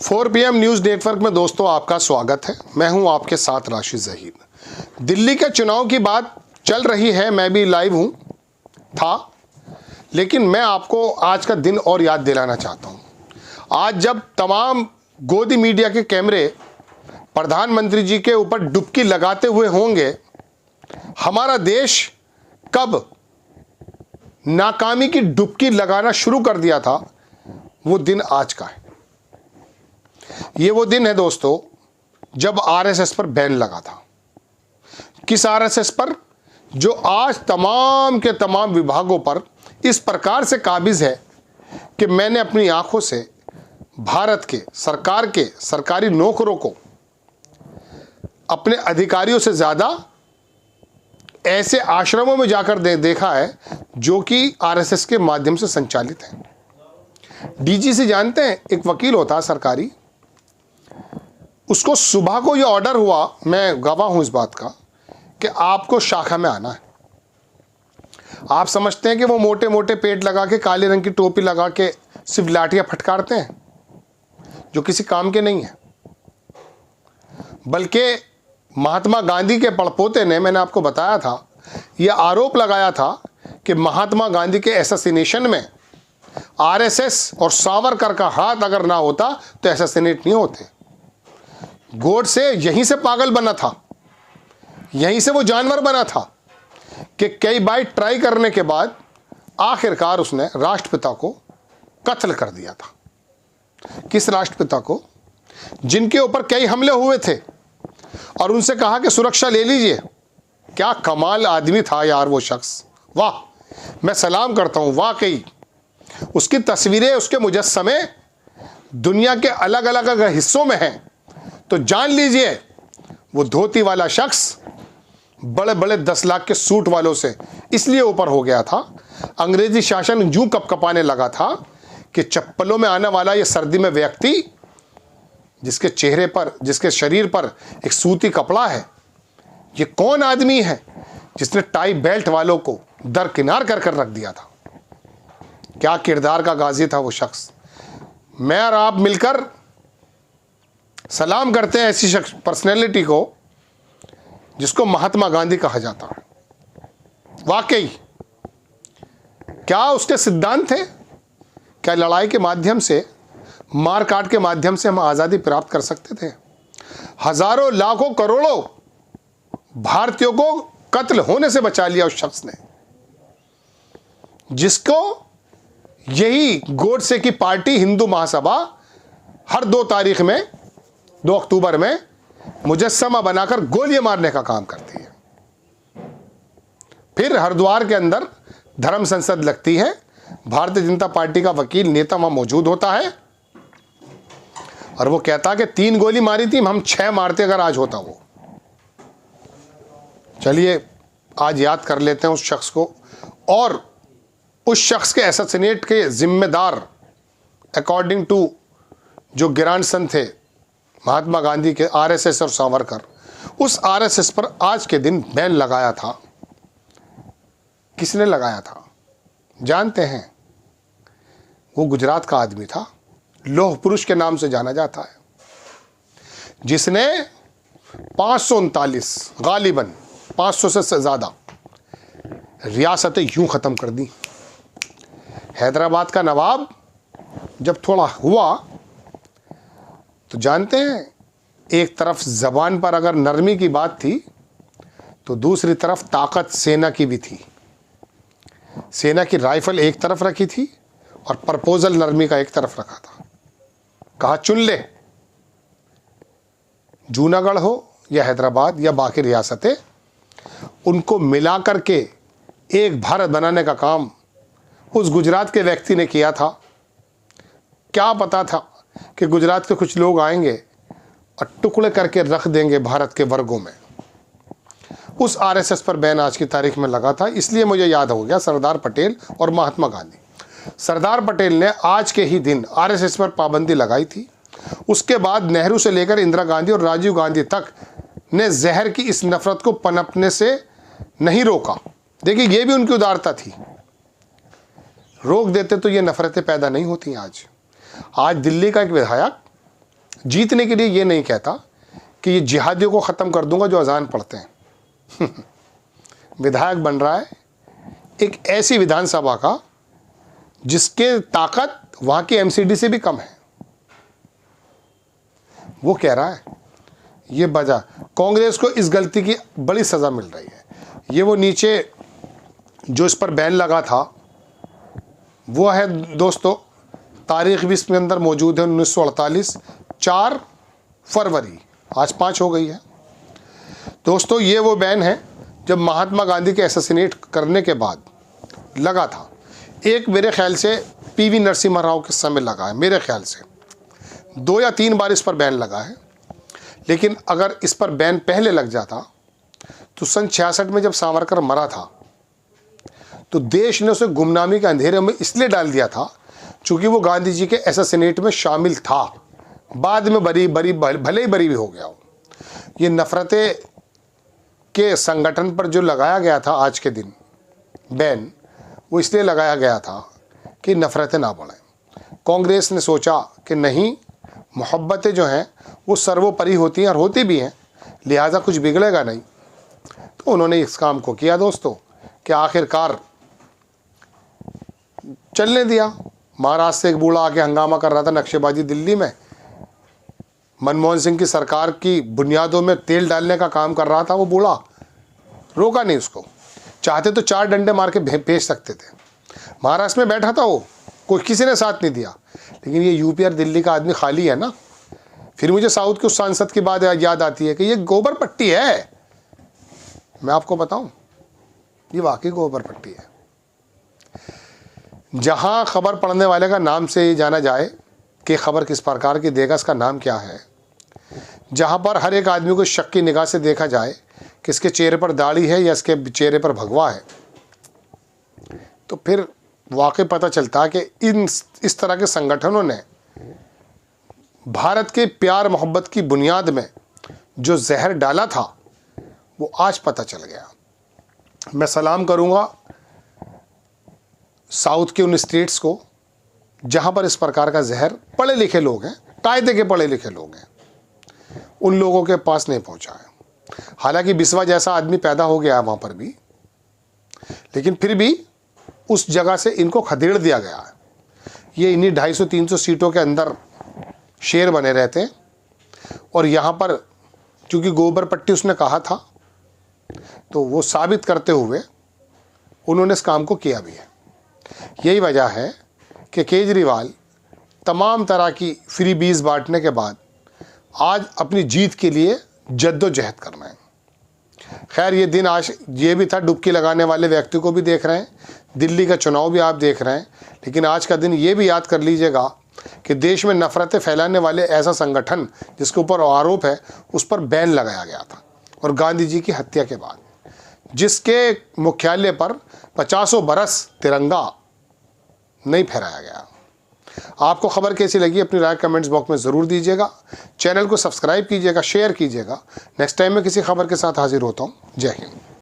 4 PM news network में दोस्तों आपका स्वागत है। मैं हूं आपके साथ राशिद ज़हीर। दिल्ली के चुनाव की बात चल रही है, मैं भी लाइव हूं था, लेकिन मैं आपको आज का दिन और याद दिलाना चाहता हूं। आज जब तमाम गोदी मीडिया के कैमरे प्रधानमंत्री जी के ऊपर डुबकी लगाते हुए होंगे, हमारा देश कब नाकामी की डुबकी लगाना शुरू कर दिया था, वो दिन आज का है। ये वो दिन है दोस्तों जब आरएसएस पर बैन लगा था। किस आरएसएस पर? जो आज तमाम के तमाम विभागों पर इस प्रकार से काबिज है कि मैंने अपनी आंखों से भारत के सरकार के सरकारी नौकरों को अपने अधिकारियों से ज़्यादा ऐसे आश्रमों में जाकर देखा है जो कि आरएसएस के माध्यम से संचालित हैं। डीजीसी जानते हैं, एक वकील होता है सरकारी, उसको सुबह को ये ऑर्डर हुआ, मैं गवाह हूं इस बात का, कि आपको शाखा में आना है। आप समझते हैं कि वो मोटे मोटे पेट लगा के, काले रंग की टोपी लगा के सिर्फ लाठियां फटकारते हैं, जो किसी काम के नहीं है। बल्कि महात्मा गांधी के पड़पोते ने, मैंने आपको बताया था, यह आरोप लगाया था कि महात्मा गांधी के एसेसिनेशन में आरएसएस और सावरकर का हाथ अगर ना होता तो एसेसिनेट नहीं होते। गोडसे यहीं से पागल बना था, यहीं से वो जानवर बना था कि कई बार ट्राई करने के बाद आखिरकार उसने राष्ट्रपिता को कत्ल कर दिया था। किस राष्ट्रपिता को? जिनके ऊपर कई हमले हुए थे और उनसे कहा कि सुरक्षा ले लीजिए। क्या कमाल आदमी था यार वो शख्स, वाह, मैं सलाम करता हूं। वाकई उसकी तस्वीरें, उसके मुजस्समे दुनिया के अलग अलग हिस्सों में हैं, तो जान लीजिए वो धोती वाला शख्स बड़े बड़े 10 लाख के सूट वालों से इसलिए ऊपर हो गया था, अंग्रेजी शासन यूं कपकपाने लगा था कि चप्पलों में आने वाला ये सर्दी में व्यक्ति, जिसके चेहरे पर, जिसके शरीर पर एक सूती कपड़ा है, ये कौन आदमी है जिसने टाई बेल्ट वालों को दरकिनार कर कर रख दिया था। क्या किरदार का गाजी था वो शख्स। मैं और आप मिलकर सलाम करते हैं ऐसी शख्स, पर्सनैलिटी को, जिसको महात्मा गांधी कहा जाता है। वाकई क्या उसके सिद्धांत थे? क्या लड़ाई के माध्यम से, मार काट के माध्यम से हम आज़ादी प्राप्त कर सकते थे? हजारों लाखों करोड़ों भारतीयों को कत्ल होने से बचा लिया उस शख्स ने, जिसको यही गोडसे की पार्टी हिंदू महासभा हर 2 अक्टूबर में मुजस्समा बनाकर गोलियां मारने का काम करती है। फिर हरिद्वार के अंदर धर्म संसद लगती है, भारतीय जनता पार्टी का वकील नेता वहां मौजूद होता है और वो कहता है कि 3 गोली मारी थी, हम 6 मारते अगर आज होता वो। चलिए आज याद कर लेते हैं उस शख्स को, और उस शख्स के एसेसिनेट के जिम्मेदार अकॉर्डिंग टू जो ग्रैंडसन थे महात्मा गांधी के, आरएसएस और सावरकर, उस आरएसएस पर आज के दिन बैन लगाया था। किसने लगाया था जानते हैं? वो गुजरात का आदमी था, लौह पुरुष के नाम से जाना जाता है, जिसने 539 गालिबन 500 से ज़्यादा रियासतें यूं ख़त्म कर दी। हैदराबाद का नवाब जब थोड़ा हुआ तो जानते हैं, एक तरफ ज़बान पर अगर नरमी की बात थी तो दूसरी तरफ ताकत सेना की भी थी। सेना की राइफल एक तरफ रखी थी और प्रपोजल नरमी का एक तरफ रखा था। कहा चुन ले, जूनागढ़ हो या हैदराबाद या बाकी रियासतें, उनको मिला करके एक भारत बनाने का काम उस गुजरात के व्यक्ति ने किया था। क्या पता था कि गुजरात के कुछ लोग आएंगे और टुकड़े करके रख देंगे भारत के वर्गों में। उस आरएसएस पर बैन आज की तारीख में लगा था, इसलिए मुझे याद हो गया सरदार पटेल और महात्मा गांधी। सरदार पटेल ने आज के ही दिन आरएसएस पर पाबंदी लगाई थी। उसके बाद नेहरू से लेकर इंदिरा गांधी और राजीव गांधी तक ने जहर की इस नफरत को पनपने से नहीं रोका। देखिए, ये भी उनकी उदारता थी, रोक देते तो ये नफरतें पैदा नहीं होती। आज दिल्ली का एक विधायक जीतने के लिए ये नहीं कहता कि ये जिहादियों को ख़त्म कर दूंगा जो अजान पढ़ते हैं। विधायक बन रहा है एक ऐसी विधानसभा का जिसके ताकत वहाँ की एमसीडी से भी कम है। वो कह रहा है ये वजह, कांग्रेस को इस गलती की बड़ी सज़ा मिल रही है। ये वो नीचे जो इस पर बैन लगा था वो है दोस्तों, तारीख भी इसमें अंदर मौजूद है, 1948 4 फरवरी, आज 5 हो गई है दोस्तों। ये वो बैन है जब महात्मा गांधी के असैसिनेट करने के बाद लगा था। एक मेरे ख्याल से पीवी नरसिम्हा राव के समय लगा है, मेरे ख्याल से 2 या 3 बार इस पर बैन लगा है। लेकिन अगर इस पर बैन पहले लग जाता तो सन 66 में जब सावरकर मरा था तो देश ने उसे गुमनामी के अंधेरे में इसलिए डाल दिया था चूँकि वो गांधी जी के असैसिनेट में शामिल था। बाद में भले ही बरी भी हो गया हो। ये नफ़रतें के संगठन पर जो लगाया गया था आज के दिन बैन, वो इसलिए लगाया गया था कि नफ़रतें ना बढ़ें। कांग्रेस ने सोचा कि नहीं, मोहब्बतें जो हैं वो सर्वोपरि होती हैं और होती भी हैं, लिहाजा कुछ बिगड़ेगा नहीं। तो उन्होंने इस काम को किया दोस्तों कि आखिरकार चलने दिया। महाराष्ट्र से एक बूढ़ा आके हंगामा कर रहा था नक्शेबाजी दिल्ली में, मनमोहन सिंह की सरकार की बुनियादों में तेल डालने का काम कर रहा था। वो बूढ़ा रोका नहीं उसको, चाहते तो 4 डंडे मार के भेज सकते थे। महाराष्ट्र में बैठा था वो, कोई किसी ने साथ नहीं दिया। लेकिन ये यूपी और दिल्ली का आदमी खाली है ना। फिर मुझे साउथ के उस सांसद की बात याद आती है कि ये गोबर पट्टी है। मैं आपको बताऊं, ये वाकई गोबर पट्टी है। जहां खबर पढ़ने वाले का नाम से जाना जाए कि खबर किस प्रकार की देगा, इसका नाम क्या है, जहां पर हर एक आदमी को शक की निगाह से देखा जाए कि इसके चेहरे पर दाढ़ी है या इसके चेहरे पर भगवा है, तो फिर वाकई पता चलता है कि इस तरह के संगठनों ने भारत के प्यार मोहब्बत की बुनियाद में जो जहर डाला था वो आज पता चल गया। मैं सलाम करूंगा साउथ के उन स्टेट्स को जहां पर इस प्रकार का जहर पढ़े लिखे लोग हैं, कायदे के पढ़े लिखे लोग हैं, उन लोगों के पास नहीं पहुंचा है। हालांकि बिस्वा जैसा आदमी पैदा हो गया है वहां पर भी, लेकिन फिर भी उस जगह से इनको खदेड़ दिया गया है। ये इन्हीं 250-300 सीटों के अंदर शेर बने रहते हैं। और यहाँ पर चूँकि गोबर पट्टी उसने कहा था तो वो साबित करते हुए उन्होंने इस काम को किया भी है। यही वजह है कि केजरीवाल तमाम तरह की फ्री बीज बांटने के बाद आज अपनी जीत के लिए जद्दोजहद कर रहे हैं। खैर ये दिन आज ये भी था, डुबकी लगाने वाले व्यक्ति को भी देख रहे हैं, दिल्ली का चुनाव भी आप देख रहे हैं। लेकिन आज का दिन ये भी याद कर लीजिएगा कि देश में नफ़रतें फैलाने वाले ऐसा संगठन जिसके ऊपर आरोप है उस पर बैन लगाया गया था। और गांधी जी की हत्या के बाद जिसके मुख्यालय पर 50 बरस तिरंगा नहीं फहराया गया। आपको खबर कैसी लगी अपनी राय कमेंट्स बॉक्स में ज़रूर दीजिएगा। चैनल को सब्सक्राइब कीजिएगा, शेयर कीजिएगा। नेक्स्ट टाइम मैं किसी खबर के साथ हाजिर होता हूँ। जय हिंद।